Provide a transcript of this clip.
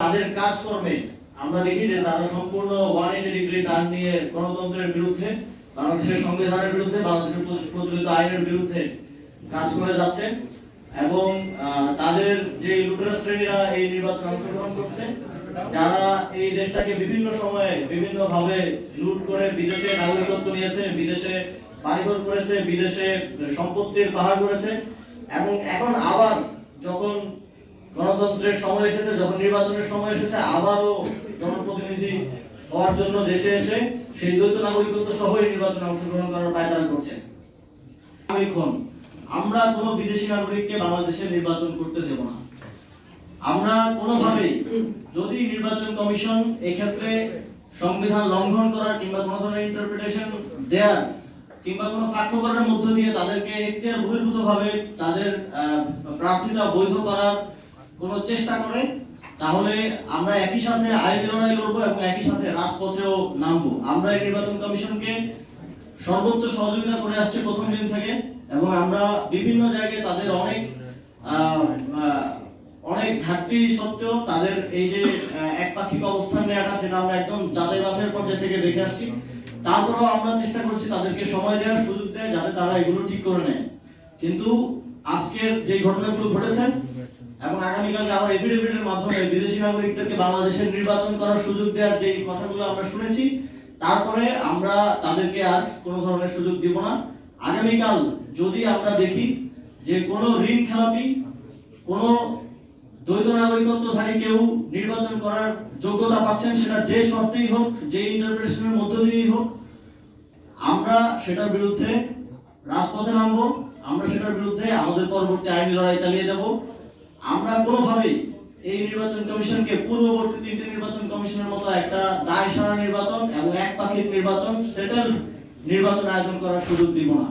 তাদের কাজকর্মে আমরা দেখি যে তারা সম্পূর্ণ 180 ডিগ্রি টার্ন নিয়ে গণতন্ত্রের বিরুদ্ধে, বাংলাদেশের সংবিধানের বিরুদ্ধে, বাংলাদেশের প্রচলিত আইনের বিরুদ্ধে কাজ করে যাচ্ছে এবং তাদের যে লুটেরা শ্রেণীরা এই নির্বাচনে অংশগ্রহণ করছে, যারা এই দেশটাকে বিভিন্ন সময়ে বিভিন্ন ভাবে লুট করে বিদেশে নাগরিকত্ব নিয়েছে, বিদেশে বাড়িঘর করেছে, বিদেশে সম্পত্তির পাহাড় করেছে এবং এখন আবার যখন গণতন্ত্রের সময় এসেছে, যখন নির্বাচনের সময় এসেছে, আবারও জনপ্রতিনিধি হওয়ার জন্য দেশে এসে সেই দ্বৈত নাগরিকত্ব সহ নির্বাচনে অংশগ্রহণ করার পায়তারা করছে। এখন আমরা কোনো বিদেশি নাগরিককে বাংলাদেশে নির্বাচন করতে দেব না। আমরা কোনোভাবেই যদি নির্বাচন কমিশন এক্ষেত্রে সংবিধান লঙ্ঘন করার কিংবা কোনো ধরনের ইন্টারপ্রিটেশন দেওয়ার কিংবা কোনো ফাঁকফোকরের মধ্য দিয়ে তাদেরকে এখতিয়ার বহির্ভূতভাবে তাদের প্রার্থীতা বৈধ করার কোনো চেষ্টা করে, তাহলে আমরা একই সাথে আইনি লড়াই লড়বো এবং একই সাথে রাজপথেও নামবো। আমরা এই নির্বাচন কমিশনকে সর্বোচ্চ সহযোগিতা করে আসছে প্রথম দিন থেকে এবং আমরা বিভিন্ন জায়গায় তাদের অনেক ঘাটতি সত্ত্বেও তাদের এই যে একপাক্ষিক অবস্থান নেওয়াটা, সেটা আমরা একদম যাচাই বাছাইয়ের পর্যায়ে থেকে দেখে আসছি। তারপরেও আমরা চেষ্টা করছি তাদেরকে সময় দেওয়ার সুযোগ দেয় যাতে তারা এগুলো ঠিক করে নেয়। কিন্তু আজকের যে ঘটনাগুলো ঘটেছে এবং আগামীকালকে আবার এফিডেভিটের মাধ্যমে বিদেশি নাগরিকদেরকে বাংলাদেশের নির্বাচন করার সুযোগ দেওয়ার যে কথাগুলো আমরা শুনেছি, তারপরে আমরা তাদেরকে আর কোনো ধরনের সুযোগ দিব না। আগামীকাল যদি আমরা দেখি যে কোনো ঋণ খেলাপি, কোনো দ্বৈত নাগরিকত্বধারী কেউ নির্বাচন করার যোগ্যতা পাচ্ছেন, সেটা যে শর্তেই হোক, যে ইন্টারপ্রিটেশনের মধ্য দিয়েই হোক, আমরা সেটার বিরুদ্ধে রাজপথে নামবো। আমরা সেটার বিরুদ্ধে আমাদের পরবর্তী আইনি লড়াই চালিয়ে যাব। আমরা কোনোভাবেই এই নির্বাচন কমিশনকে পূর্ববর্তী তিনটি নির্বাচন কমিশনের মতো একটা দায় সারা নির্বাচন এবং একপাক্ষিক নির্বাচন, সেটেল নির্বাচন আয়োজন করার সুযোগ দিব না।